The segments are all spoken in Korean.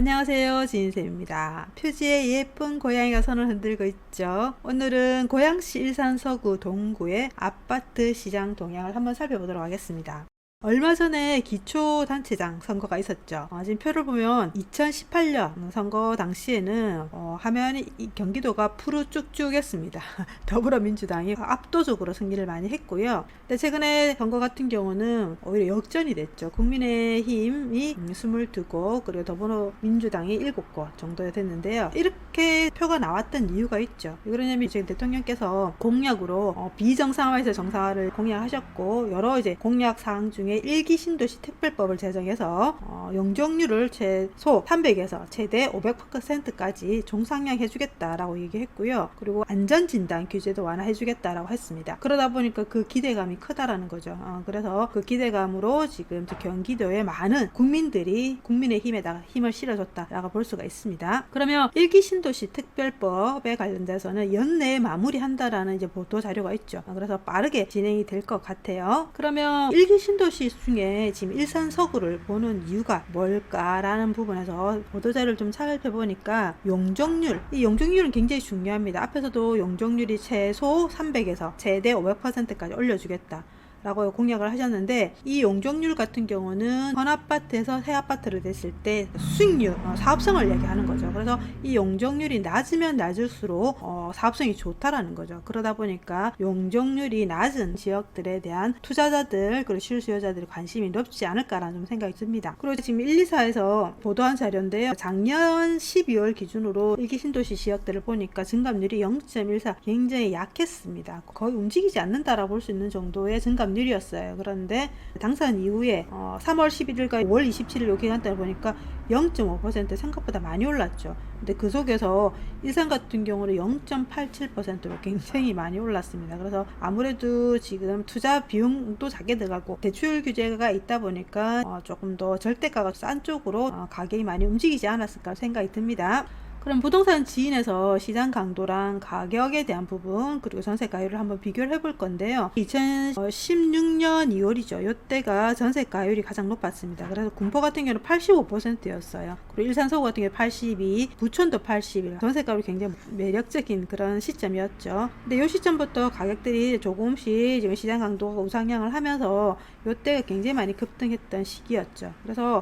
안녕하세요, 지인쌤입니다. 표지에 예쁜 고양이가 손을 흔들고 있죠. 오늘은 고양시 일산 서구 동구의 아파트 시장 동향을 한번 살펴보도록 하겠습니다. 얼마 전에 기초단체장 선거가 있었죠. 지금 표를 보면 2018년 선거 당시에는 화면이 경기도가 푸르쭉쭉했습니다. 더불어민주당이 압도적으로 승리를 많이 했고요. 근데 최근에 선거 같은 경우는 오히려 역전이 됐죠. 국민의힘이 22곳, 그리고 더불어민주당이 7곳 정도 됐는데요. 이렇게 표가 나왔던 이유가 있죠. 왜 그러냐면 지금 대통령께서 공약으로 비정상화에서 정상화를 공약하셨고, 여러 이제 공약 사항 중에 일기 신도시 특별법을 제정해서 용적률을 최소 300에서 최대 500%까지 종상향 해주겠다라고 얘기했고요. 그리고 안전진단 규제도 완화해주겠다라고 했습니다. 그러다 보니까 그 기대감이 크다라는 거죠. 그래서 그 기대감으로 지금 경기도의 많은 국민들이 국민의힘에다가 힘을 실어줬다라고 볼 수가 있습니다. 그러면 일기 신도시 특별법에 관련돼서는 연내에 마무리한다라는 이제 보도 자료가 있죠. 그래서 빠르게 진행이 될 것 같아요. 그러면 일기 신도시 중에 지금 일산 서구를 보는 이유가 뭘까라는 부분에서 보도자료를 좀 살펴보니까 용적률, 이 용적률은 굉장히 중요합니다. 앞에서도 용적률이 최소 300에서 최대 500%까지 올려주겠다 라고 공약을 하셨는데, 이 용적률 같은 경우는 현 아파트에서 새 아파트를 냈을 때 수익률, 사업성을 얘기하는 거죠. 그래서 이 용적률이 낮으면 낮을수록 사업성이 좋다라는 거죠. 그러다 보니까 용적률이 낮은 지역들에 대한 투자자들 그리고 실수요자들의 관심이 높지 않을까라는 좀 생각이 듭니다. 그리고 지금 1, 2사에서 보도한 자료인데요. 작년 12월 기준으로 일기 신도시 지역들을 보니까 증감률이 0.14, 굉장히 약했습니다. 거의 움직이지 않는다라고 볼 수 있는 정도의 증감 일이었어요. 그런데 당선 이후에 3월 11일과 5월 27일 요 기간대를 보니까 0.5% 생각보다 많이 올랐죠. 근데 그 속에서 일산 같은 경우는 0.87%로 굉장히 많이 올랐습니다. 그래서 아무래도 지금 투자 비용도 작게 들어가고 대출 규제가 있다 보니까 조금 더 절대가가 싼 쪽으로 가격이 많이 움직이지 않았을까 생각이 듭니다. 그럼 부동산 지인에서 시장 강도랑 가격에 대한 부분, 그리고 전세 가율을 한번 비교를 해볼 건데요. 2016년 2월이죠. 이때가 전세 가율이 가장 높았습니다. 그래서 군포 같은 경우는 85%였어요. 그리고 일산 서구 같은 경우는 82, 부천도 81. 전세 가율이 굉장히 매력적인 그런 시점이었죠. 근데 이 시점부터 가격들이 조금씩 지금 시장 강도가 우상향을 하면서 이때가 굉장히 많이 급등했던 시기였죠. 그래서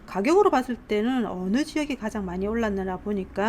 가격으로 봤을 때는 어느 지역이 가장 많이 올랐느냐 보니까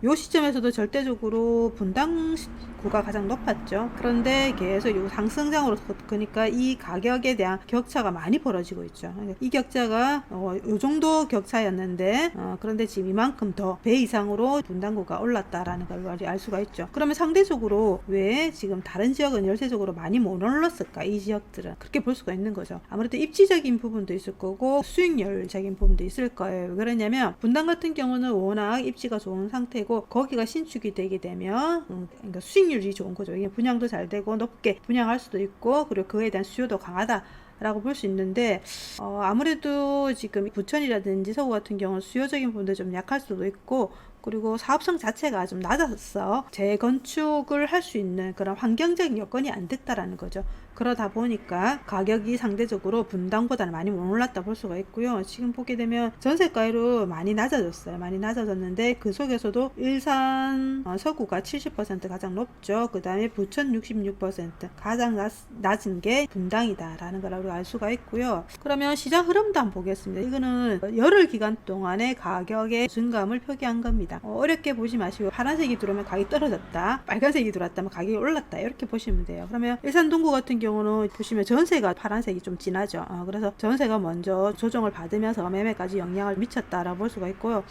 요 시점에서도 절대적으로 분당구가 가장 높았죠. 그런데 계속 요 상승장으로, 그러니까 이 가격에 대한 격차가 많이 벌어지고 있죠. 이 격차가 요 정도 격차였는데 그런데 지금 이만큼 더 배 이상으로 분당구가 올랐다라는 걸 알 수가 있죠. 그러면 상대적으로 왜 지금 다른 지역은 열세적으로 많이 못 올랐을까? 이 지역들은 그렇게 볼 수가 있는 거죠. 아무래도 입지적인 부분도 있을 거고 수익률적인 부분도 있을 거예요. 왜 그러냐면 분당 같은 경우는 워낙 입지가 좋은 상태고 거기가 신축이 되게 되면 그러니까 수익률이 좋은 거죠. 이게 분양도 잘 되고 높게 분양할 수도 있고, 그리고 그에 대한 수요도 강하다 라고 볼 수 있는데 아무래도 지금 부천이라든지 서구 같은 경우는 수요적인 부분도 좀 약할 수도 있고, 그리고 사업성 자체가 좀 낮아서 재건축을 할 수 있는 그런 환경적인 여건이 안 됐다라는 거죠. 그러다 보니까 가격이 상대적으로 분당보다는 많이 못 올랐다 볼 수가 있고요. 지금 보게 되면 전세가율은 많이 낮아졌어요. 많이 낮아졌는데 그 속에서도 일산 서구가 70% 가장 높죠. 그 다음에 부천 66%, 가장 낮은 게 분당이다라는 걸 알 수가 있고요. 그러면 시장 흐름도 한번 보겠습니다. 이거는 열흘 기간 동안의 가격의 증감을 표기한 겁니다. 어렵게 보지 마시고 파란색이 들어오면 가격이 떨어졌다, 빨간색이 들어왔다면 가격이 올랐다, 이렇게 보시면 돼요. 그러면 일산 동구 같은 경우는 보시면 전세가 파란색이 좀 진하죠. 그래서 전세가 먼저 조정을 받으면서 매매까지 영향을 미쳤다라고 볼 수가 있고요.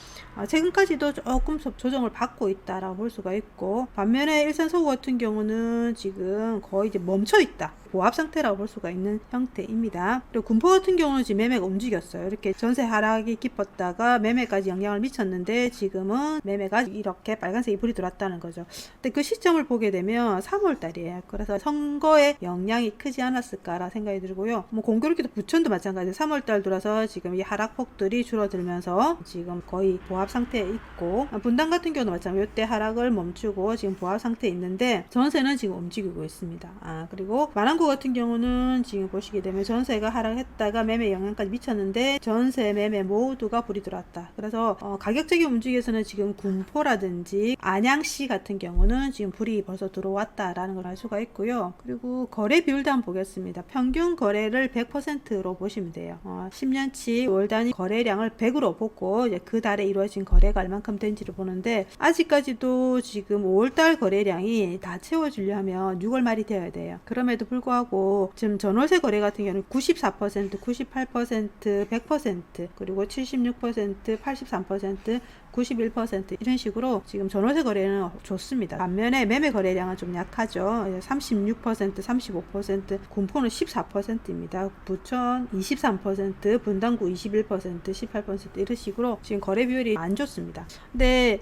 최근까지도 조금 조정을 받고 있다라고 볼 수가 있고, 반면에 일산 서구 같은 경우는 지금 거의 이제 멈춰 있다, 보합 상태라고 볼 수가 있는 형태입니다. 그리고 군포 같은 경우는 지금 매매가 움직였어요. 이렇게 전세 하락이 깊었다가 매매까지 영향을 미쳤는데 지금은 매매가 이렇게 빨간색이 불이 들어왔다는 거죠. 근데 그 시점을 보게 되면 3월 달이에요. 그래서 선거에 영향이 크지 않았을까라 생각이 들고요. 공교롭게도 부천도 마찬가지예요. 3월 달 들어서 지금 이 하락폭들이 줄어들면서 지금 거의 보합 상태에 있고, 분당 같은 경우도 마찬가지로 이때 하락을 멈추고 지금 보합 상태에 있는데 전세는 지금 움직이고 있습니다. 그리고 마랑구 동구 같은 경우는 지금 보시게 되면 전세가 하락했다가 매매 영향까지 미쳤는데 전세 매매 모두가 불이 들어왔다. 그래서 가격적인 움직임에서는 지금 군포라든지 안양시 같은 경우는 지금 불이 벌써 들어왔다라는 걸 알 수가 있고요. 그리고 거래 비율도 한번 보겠습니다. 평균 거래를 100%로 보시면 돼요. 10년치 월 단위 거래량을 100으로 보고 이제 그 달에 이루어진 거래가 얼만큼 된지를 보는데, 아직까지도 지금 5월달 거래량이 다 채워주려면 6월 말이 되어야 돼요. 그럼에도 불구하고 지금 전월세 거래 같은 경우는 94%, 98%, 100%, 그리고 76%, 83%, 91% 이런 식으로 지금 전월세 거래는 좋습니다. 반면에 매매 거래량은 좀 약하죠. 36%, 35%, 군포는 14%입니다. 부천 23%, 분당구 21%, 18% 이런 식으로 지금 거래 비율이 안 좋습니다. 근데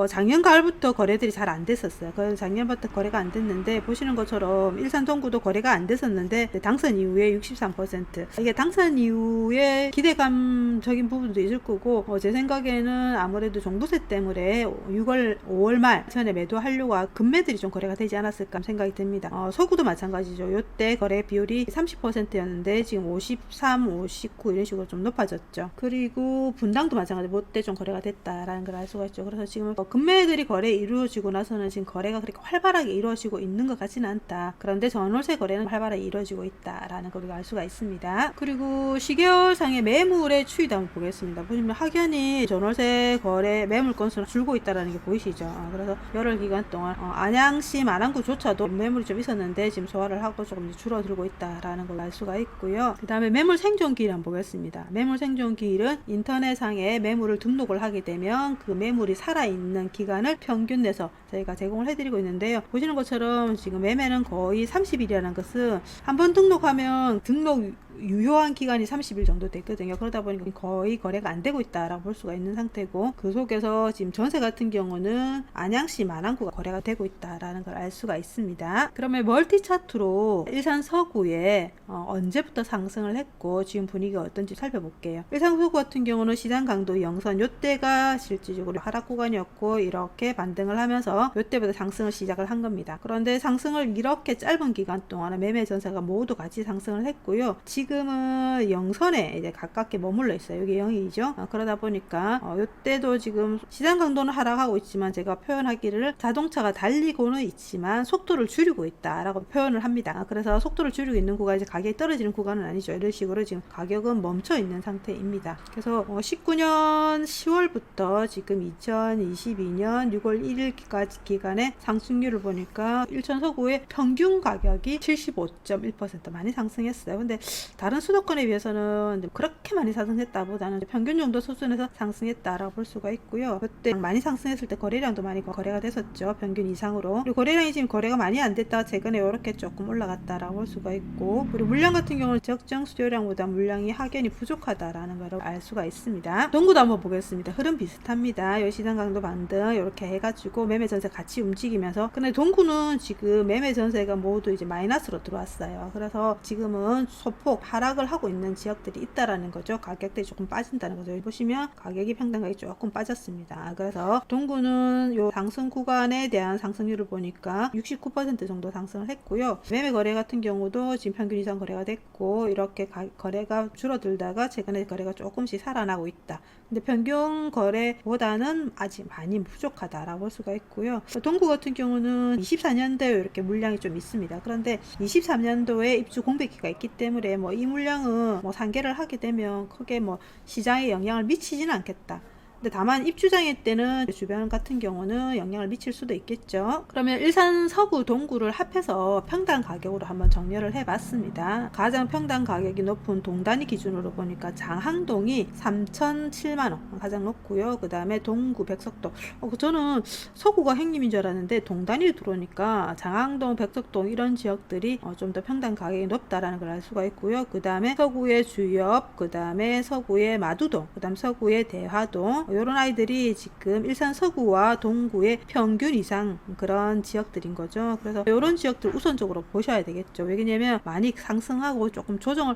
작년 가을부터 거래들이 잘 안 됐었어요. 작년부터 거래가 안 됐는데, 보시는 것처럼 일산 동구도 거래가 안 됐었는데 당선 이후에 63%. 이게 당선 이후에 기대감적인 부분도 있을 거고, 제 생각에는 아무래도 종부세 때문에 5월 말 전에 매도하려고 급매들이 좀 거래가 되지 않았을까 생각이 듭니다. 서구도 마찬가지죠. 요때 거래 비율이 30%였는데 지금 53, 59 이런 식으로 좀 높아졌죠. 그리고 분당도 마찬가지로 요때 좀 거래가 됐다라는 걸 알 수가 있죠. 그래서 지금 금매들이 거래 이루어지고 나서는 지금 거래가 그렇게 활발하게 이루어지고 있는 것 같지는 않다. 그런데 전월세 거래는 활발하게 이루어지고 있다라는 걸 우리가 알 수가 있습니다. 그리고 시계열상의 매물의 추이도 한번 보겠습니다. 보시면 확연히 전월세 거래 매물 건수는 줄고 있다라는 게 보이시죠. 그래서 열흘 기간 동안 안양시 마랑구조차도 매물이 좀 있었는데 지금 소화를 하고 조금 줄어들고 있다라는 걸 알 수가 있고요. 그 다음에 매물 생존기일 한번 보겠습니다. 매물 생존기일은 인터넷상에 매물을 등록을 하게 되면 그 매물이 살아있는 기간을 평균 내서 저희가 제공을 해드리고 있는데요. 보시는 것처럼 지금 매매는 거의 30일이라는 것은 한번 등록하면 등록 유효한 기간이 30일 정도 됐거든요. 그러다 보니까 거의 거래가 안 되고 있다라고 볼 수가 있는 상태고, 그 속에서 지금 전세 같은 경우는 안양시 마랑구가 거래가 되고 있다라는 걸 알 수가 있습니다. 그러면 멀티 차트로 일산 서구에 언제부터 상승을 했고 지금 분위기가 어떤지 살펴볼게요. 일산 서구 같은 경우는 시장 강도 영선 요때가 실질적으로 하락 구간이었고 이렇게 반등을 하면서 요때부터 상승을 시작을 한 겁니다. 그런데 상승을 이렇게 짧은 기간 동안 매매 전세가 모두 같이 상승을 했고요. 지금은 영선에 이제 가깝게 머물러 있어요. 여기 0이죠. 그러다 보니까 이때도 지금 시장 강도는 하락하고 있지만 제가 표현하기를 자동차가 달리고는 있지만 속도를 줄이고 있다라고 표현을 합니다. 그래서 속도를 줄이고 있는 구간이 가격이 떨어지는 구간은 아니죠. 이런 식으로 지금 가격은 멈춰 있는 상태입니다. 그래서 19년 10월부터 지금 2022년 6월 1일까지 기간에 상승률을 보니까 일산 서구의 평균 가격이 75.1% 많이 상승했어요. 근데 다른 수도권에 비해서는 그렇게 많이 상승했다보다는 평균 정도 수준에서 상승했다라고 볼 수가 있고요. 그때 많이 상승했을 때 거래량도 많이 거래가 됐었죠. 평균 이상으로. 그리고 거래량이 지금 거래가 많이 안 됐다가 최근에 이렇게 조금 올라갔다라고 볼 수가 있고, 그리고 물량 같은 경우는 적정 수요량보다 물량이 확연히 부족하다라는 걸 알 수가 있습니다. 동구도 한번 보겠습니다. 흐름 비슷합니다. 요 시장 강도 반등 이렇게 해가지고 매매 전세 같이 움직이면서, 근데 동구는 지금 매매 전세가 모두 이제 마이너스로 들어왔어요. 그래서 지금은 소폭 하락을 하고 있는 지역들이 있다라는 거죠. 가격들이 조금 빠진다는 거죠. 여기 보시면 가격이 평당 가격이 조금 빠졌습니다. 그래서 동구는 요 상승 구간에 대한 상승률을 보니까 69% 정도 상승을 했고요. 매매 거래 같은 경우도 지금 평균 이상 거래가 됐고 이렇게 거래가 줄어들다가 최근에 거래가 조금씩 살아나고 있다. 근데 평균 거래보다는 아직 많이 부족하다라고 볼 수가 있고요. 동구 같은 경우는 24년도에 이렇게 물량이 좀 있습니다. 그런데 23년도에 입주 공백기가 있기 때문에 이 물량은 상계를 하게 되면 크게 시장에 영향을 미치지는 않겠다. 근데 다만 입주장애 때는 주변 같은 경우는 영향을 미칠 수도 있겠죠. 그러면 일산 서구 동구를 합해서 평당 가격으로 한번 정렬을 해봤습니다. 가장 평당 가격이 높은 동단위 기준으로 보니까 장항동이 3,007만원 가장 높고요. 그 다음에 동구 백석동, 저는 서구가 행님인 줄 알았는데 동단위로 들어오니까 장항동, 백석동 이런 지역들이 좀 더 평당 가격이 높다라는 걸 알 수가 있고요. 그 다음에 서구의 주엽, 그 다음에 서구의 마두동, 그 다음 서구의 대화동, 이런 아이들이 지금 일산 서구와 동구의 평균 이상 그런 지역들인 거죠. 그래서 이런 지역들 우선적으로 보셔야 되겠죠. 왜냐면 많이 상승하고 조금 조정을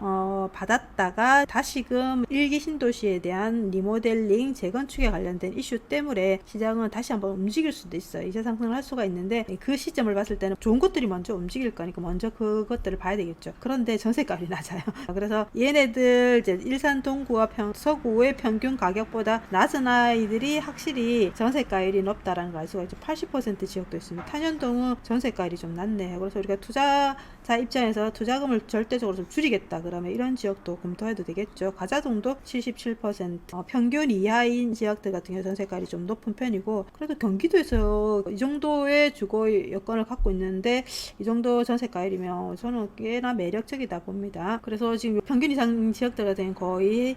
받았다가 다시금 일기 신도시에 대한 리모델링 재건축에 관련된 이슈 때문에 시장은 다시 한번 움직일 수도 있어요. 이제 상승을 할 수가 있는데 그 시점을 봤을 때는 좋은 것들이 먼저 움직일 거니까 먼저 그것들을 봐야 되겠죠. 그런데 전세가율이 낮아요. 그래서 얘네들 이제 일산 동구와 서구의 평균 가격보다 낮은 아이들이 확실히 전세가율이 높다라는 걸 알 수가 있죠. 80% 지역도 있습니다. 탄현동은 전세가율이 좀 낮네요. 그래서 우리가 투자자 입장에서 투자금을 절대적으로 좀 줄이겠다 그러면 이런 지역도 검토해도 되겠죠. 가자동도 77%, 평균 이하인 지역들 같은 경우 전세가율이 좀 높은 편이고, 그래도 경기도에서 이 정도의 주거 여건을 갖고 있는데 이 정도 전세가율이면 저는 꽤나 매력적이다 봅니다. 그래서 지금 평균 이상 지역들 같은 경우 거의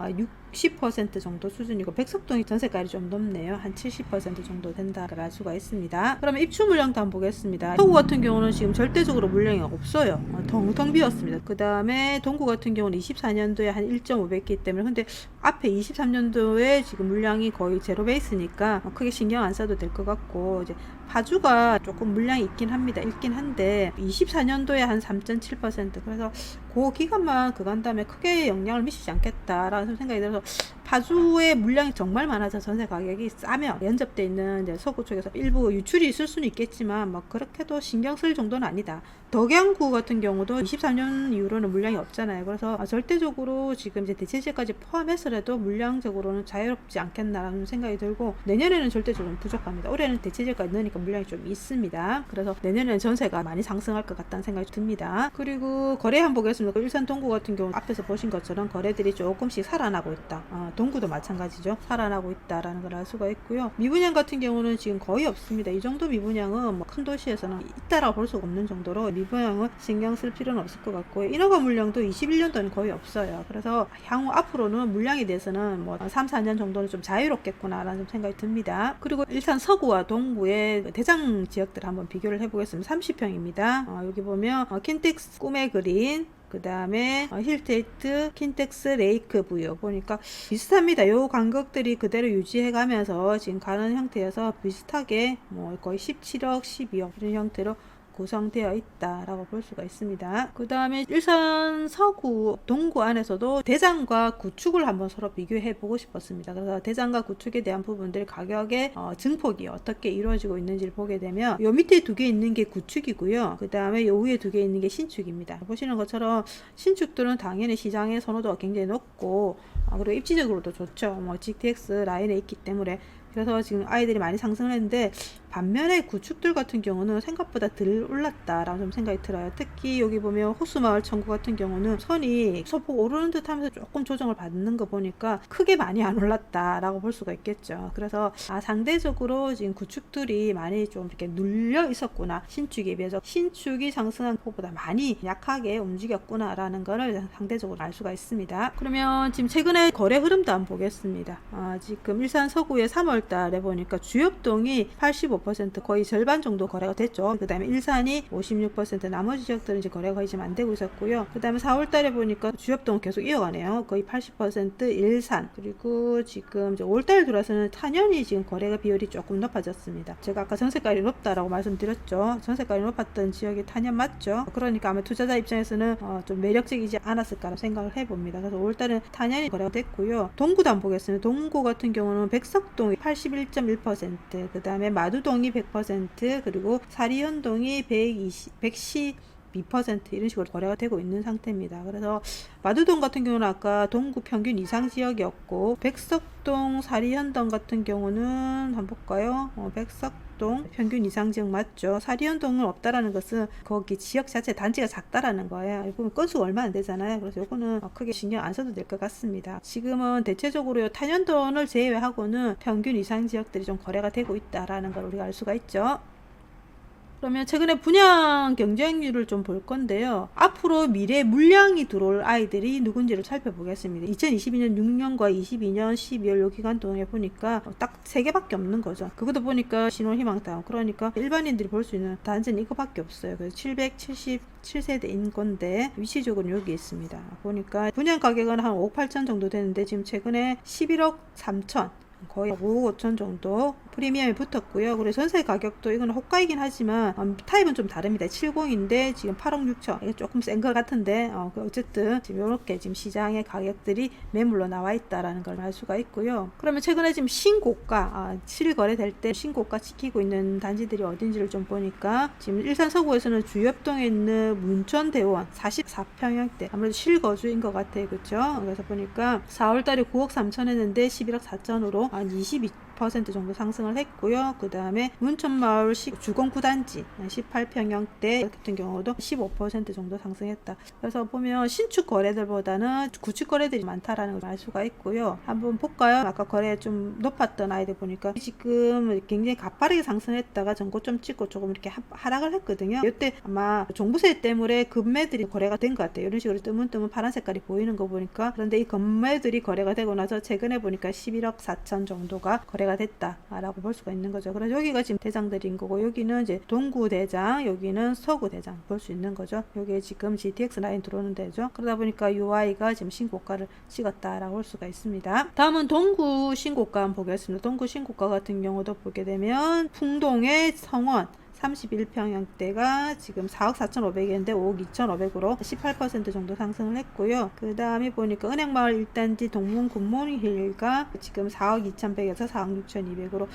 60% 정도 수준이고, 백석동이 전세가율이 좀 높네요. 한 70% 정도 된다고 알 수가 있습니다. 그러면 입주 물량도 한번 보겠습니다. 서구 같은 경우는 지금 절대적으로 물량이 없어요. 텅텅 비었습니다. 그 다음에 동구 같은 경우는 24년도에 한 1.5배기 때문에, 근데 앞에 23년도에 지금 물량이 거의 제로 베이스니까 크게 신경 안 써도 될 것 같고, 이제 파주가 조금 물량이 있긴 한데 24년도에 한 3.7%, 그래서 그 기간만 그간 다음에 크게 영향을 미치지 않겠다라는 생각이 들어서, 파주의 물량이 정말 많아서 전세 가격이 싸면 연접돼 있는 이제 서구 쪽에서 일부 유출이 있을 수는 있겠지만 막 그렇게도 신경 쓸 정도는 아니다. 덕양구 같은 경우도 23년 이후로는 물량이 없잖아요. 그래서 절대적으로 지금 이제 대체제까지 포함해서라도 물량적으로는 자유롭지 않겠나라는 생각이 들고, 내년에는 절대적으로 부족합니다. 올해는 대체제까지 넣으니까 물량이 좀 있습니다. 그래서 내년에는 전세가 많이 상승할 것 같다는 생각이 듭니다. 그리고 거래 한번 보겠습니다. 일산 동구 같은 경우 앞에서 보신 것처럼 거래들이 조금씩 살아나고 있다. 동구도 마찬가지죠. 살아나고 있다라는 걸 알 수가 있고요. 미분양 같은 경우는 지금 거의 없습니다. 이 정도 미분양은 뭐 큰 도시에서는 있다라고 볼 수가 없는 정도로 미분양은 신경 쓸 필요는 없을 것 같고요. 인허가 물량도 21년도는 거의 없어요. 그래서 향후 앞으로는 물량에 대해서는 뭐 3, 4년 정도는 좀 자유롭겠구나라는 생각이 듭니다. 그리고 일산 서구와 동구의 대장 지역들 한번 비교를 해보겠습니다. 30평입니다. 여기 보면 킨텍스 꿈의 그린, 그 다음에 힐테이트, 킨텍스, 레이크 부유 보니까 비슷합니다. 요 간격들이 그대로 유지해 가면서 지금 가는 형태여서 비슷하게 뭐 거의 17억, 12억 이런 형태로 구성되어 있다라고 볼 수가 있습니다. 그 다음에 일산 서구 동구 안에서도 대장과 구축을 한번 서로 비교해 보고 싶었습니다. 그래서 대장과 구축에 대한 부분들 가격의 증폭이 어떻게 이루어지고 있는지를 보게 되면 요 밑에 두 개 있는 게 구축이고요. 그 다음에 요 위에 두 개 있는 게 신축입니다. 보시는 것처럼 신축들은 당연히 시장의 선호도가 굉장히 높고, 그리고 입지적으로도 좋죠. 뭐 GTX 라인에 있기 때문에. 그래서 지금 아이들이 많이 상승을 했는데, 반면에 구축들 같은 경우는 생각보다 덜 올랐다라는 좀 생각이 들어요. 특히 여기 보면 호수마을 청구 같은 경우는 선이 소폭 오르는 듯 하면서 조금 조정을 받는 거 보니까 크게 많이 안 올랐다라고 볼 수가 있겠죠. 그래서 상대적으로 지금 구축들이 많이 좀 이렇게 눌려 있었구나, 신축에 비해서 신축이 상승한 폭보다 많이 약하게 움직였구나라는 거를 상대적으로 알 수가 있습니다. 그러면 지금 최근에 거래 흐름도 한번 보겠습니다. 지금 일산 서구의 3월 달에 보니까 주엽동이 85% 거의 절반 정도 거래가 됐죠. 그 다음에 일산이 56%, 나머지 지역들은 이제 거래가 거의 지금 안 되고 있었고요. 그 다음에 4월 달에 보니까 주엽동 계속 이어가네요. 거의 80% 일산. 그리고 지금 이제 5월 달 들어서는 탄현이 지금 거래가 비율이 조금 높아졌습니다. 제가 아까 전세가율이 높다라고 말씀드렸죠. 전세가율이 높았던 지역이 탄현 맞죠? 그러니까 아마 투자자 입장에서는 좀 매력적이지 않았을까 생각을 해봅니다. 그래서 5월 달은 탄현이 거래가 됐고요. 동구도 한번 보겠습니다. 동구 같은 경우는 백석동이 81.1%, 그 다음에 마두동이 100%, 그리고 사리현동이 112% 이런 식으로 거래가 되고 있는 상태입니다. 그래서 마두동 같은 경우는 아까 동구 평균 이상 지역이었고, 백석동, 사리현동 같은 경우는 한번 볼까요? 백석동 평균 이상 지역 맞죠? 사리현동은 없다라는 것은 거기 지역 자체 단지가 작다라는 거예요. 이거 건수가 얼마 안 되잖아요. 그래서 이거는 크게 신경 안 써도 될 것 같습니다. 지금은 대체적으로 탄현동을 제외하고는 평균 이상 지역들이 좀 거래가 되고 있다라는 걸 우리가 알 수가 있죠. 그러면 최근에 분양 경쟁률을 좀 볼 건데요. 앞으로 미래 물량이 들어올 아이들이 누군지를 살펴보겠습니다. 2022년 6년과 22년 12월 요 기간 동안에 보니까 딱 3개밖에 없는 거죠. 그것도 보니까 신혼희망타운, 그러니까 일반인들이 볼 수 있는 단지는 이거밖에 없어요. 그래서 777세대인 건데 위치적으로 여기 있습니다. 보니까 분양 가격은 한 5억 8천 정도 되는데 지금 최근에 11억 3천 거의 5억 5천 정도 프리미엄이 붙었고요. 그리고 전세 가격도 이건 호가이긴 하지만 타입은 좀 다릅니다. 70인데 지금 8억 6천, 이게 조금 센 것 같은데 어쨌든 지금 이렇게 지금 시장의 가격들이 매물로 나와 있다라는 걸 알 수가 있고요. 그러면 최근에 지금 신고가 실거래될 때 신고가 지키고 있는 단지들이 어딘지를 좀 보니까 지금 일산 서구에서는 주엽동에 있는 문천대원 44평형대 아무래도 실거주인 것 같아요. 그렇죠? 그래서 보니까 4월달에 9억 3천 했는데 11억 4천으로 한 22% 정도 상승을 했고요. 그 다음에 문천마을 주공 9단지 18평형대 같은 경우도 15% 정도 상승했다. 그래서 보면 신축 거래들보다는 구축 거래들이 많다라는 걸 알 수가 있고요. 한번 볼까요? 아까 거래 좀 높았던 아이들 보니까 지금 굉장히 가파르게 상승했다가 전고점 찍고 조금 이렇게 하락을 했거든요. 이때 아마 종부세 때문에 급매들이 거래가 된 것 같아요. 이런 식으로 뜨문뜨문 파란 색깔이 보이는 거 보니까. 그런데 이 급매들이 거래가 되고 나서 최근에 보니까 11억 4천 정도가 거래가 됐다라고 볼 수가 있는 거죠. 그래서 여기가 지금 대장들인 거고, 여기는 이제 동구 대장, 여기는 서구 대장 볼 수 있는 거죠. 여기에 지금 GTX 라인 들어오는 데죠. 그러다 보니까 UI가 지금 신고가를 찍었다라고 볼 수가 있습니다. 다음은 동구 신고가 한번 보겠습니다. 동구 신고가 같은 경우도 보게 되면 풍동의 성원 31평형대가 지금 4억 4,500이었는데 5억 2,500으로 18% 정도 상승을 했고요. 그 다음에 보니까 은행마을 1단지 동문 굿모닝힐가 지금 4억 2,100에서 4억 6,200으로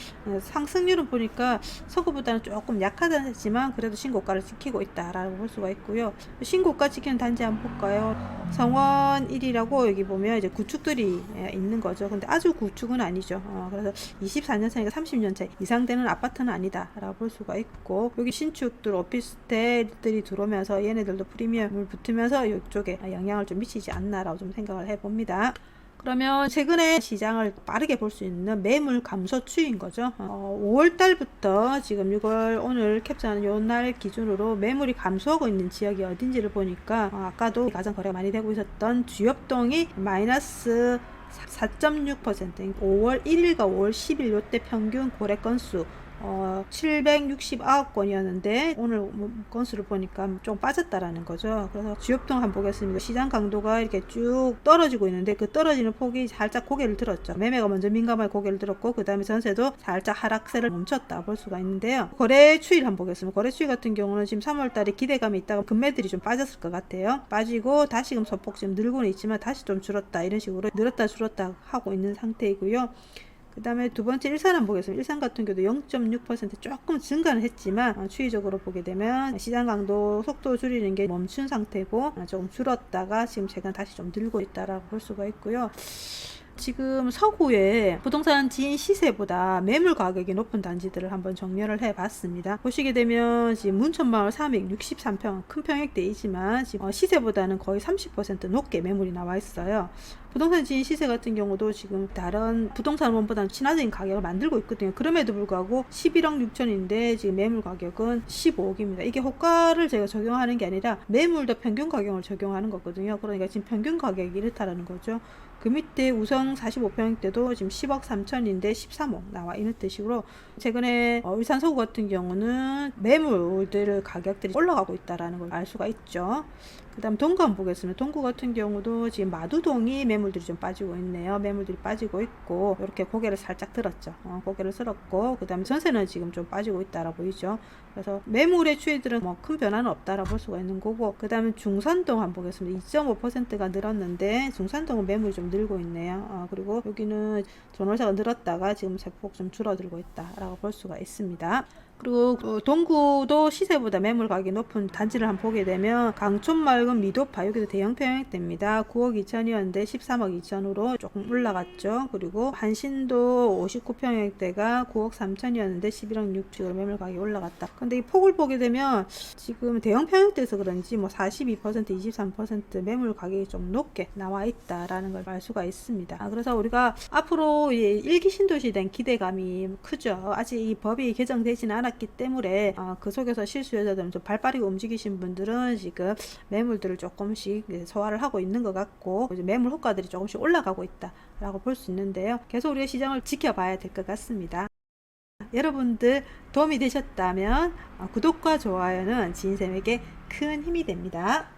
상승률은 보니까 서구보다는 조금 약하다지만 그래도 신고가를 지키고 있다라고 볼 수가 있고요. 신고가 지키는 단지 한번 볼까요? 성원 1이라고 여기 보면 이제 구축들이 있는 거죠. 근데 아주 구축은 아니죠. 그래서 24년 차니까 30년 차 이상 되는 아파트는 아니다라고 볼 수가 있고, 여기 신축들 오피스텔들이 들어오면서 얘네들도 프리미엄을 붙으면서 이쪽에 영향을 좀 미치지 않나라고 좀 생각을 해봅니다. 그러면 최근에 시장을 빠르게 볼 수 있는 매물 감소 추이인 거죠. 5월 달부터 지금 6월 오늘 캡처하는 요 날 기준으로 매물이 감소하고 있는 지역이 어딘지를 보니까 아까도 가장 거래가 많이 되고 있었던 주엽동이 마이너스 4.6%, 5월 1일과 5월 10일 요때 평균 거래 건수 769건이었는데 오늘 건수를 보니까 좀 빠졌다라는 거죠. 그래서 주엽동 한번 보겠습니다. 시장 강도가 이렇게 쭉 떨어지고 있는데 그 떨어지는 폭이 살짝 고개를 들었죠. 매매가 먼저 민감하게 고개를 들었고, 그 다음에 전세도 살짝 하락세를 멈췄다 볼 수가 있는데요. 거래 추이를 한번 보겠습니다. 거래 추이 같은 경우는 지금 3월달에 기대감이 있다가 금매들이 좀 빠졌을 것 같아요. 빠지고 다시금 소폭 지금 늘고는 있지만 다시 좀 줄었다, 이런 식으로 늘었다 줄었다 하고 있는 상태이고요. 그 다음에 두 번째 일산 한번 보겠습니다. 일산 같은 경우도 0.6% 조금 증가는 했지만 추이적으로 보게 되면 시장 강도 속도 줄이는 게 멈춘 상태고 조금 줄었다가 지금 최근 다시 좀 늘고 있다라고 볼 수가 있고요. 지금 서구에 부동산 지인 시세보다 매물 가격이 높은 단지들을 한번 정렬을 해봤습니다. 보시게 되면 지금 문천마을 363평 큰 평액대이지만 지금 시세보다는 거의 30% 높게 매물이 나와 있어요. 부동산 지인 시세 같은 경우도 지금 다른 부동산원보다는 친화적인 가격을 만들고 있거든요. 그럼에도 불구하고 11억 6천인데 지금 매물 가격은 15억입니다. 이게 호가를 제가 적용하는 게 아니라 매물도 평균 가격을 적용하는 거거든요. 그러니까 지금 평균 가격이 이렇다라는 거죠. 그 밑에 우성 45평 때도 지금 10억 3천인데 13억 나와 있는 뜻이고, 최근에 울산 서구 같은 경우는 매물들 가격들이 올라가고 있다라는 걸 알 수가 있죠. 그 다음 동구 한번 보겠습니다. 동구 같은 경우도 지금 마두동이 매물들이 좀 빠지고 있네요. 매물들이 빠지고 있고 이렇게 고개를 살짝 들었죠. 고개를 들었고, 그 다음에 전세는 지금 좀 빠지고 있다라 보이죠. 그래서 매물의 추이들은 뭐 큰 변화는 없다라 볼 수가 있는 거고, 그 다음에 중산동 한번 보겠습니다. 2.5%가 늘었는데 중산동은 매물이 좀 늘고 있네요. 그리고 여기는 전월세가 늘었다가 지금 대폭 좀 줄어들고 있다라고 볼 수가 있습니다. 그리고 동구도 시세보다 매물 가격이 높은 단지를 한번 보게 되면 강촌말금 미도파, 여기도 대형 평형대입니다. 9억 2천이었는데 13억 2천으로 조금 올라갔죠. 그리고 한신도 59평형대가 9억 3천이었는데 11억 6천으로 매물 가격이 올라갔다. 근데 이 폭을 보게 되면 지금 대형 평형대에서 그런지 뭐 42%, 23% 매물 가격이 좀 높게 나와 있다라는 걸 알 수가 있습니다. 그래서 우리가 앞으로 일기 신도시에 대한 기대감이 크죠. 아직 이 법이 개정되지는 않았기 때문에 그 속에서 실수요자들은 좀 발빠르게 움직이신 분들은 지금 매물들을 조금씩 소화를 하고 있는 것 같고, 이제 매물 호가들이 조금씩 올라가고 있다라고 볼 수 있는데요. 계속 우리가 시장을 지켜봐야 될 것 같습니다. 여러분들 도움이 되셨다면 구독과 좋아요는 지인쌤에게 큰 힘이 됩니다.